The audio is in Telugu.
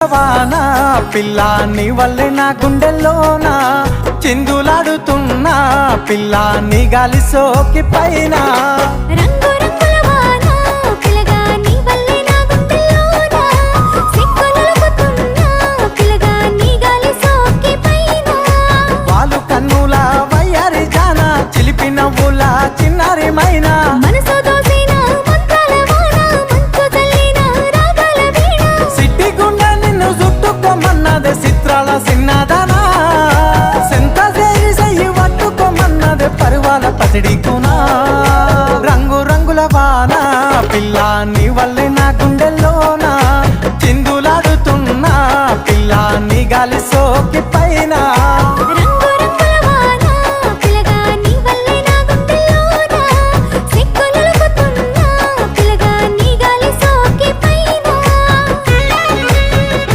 వానా పిల్లాని వల్లే నా గుండెల్లోనా చిందులాడుతున్నా పిల్లాని గాలి సోకి పైన రంగు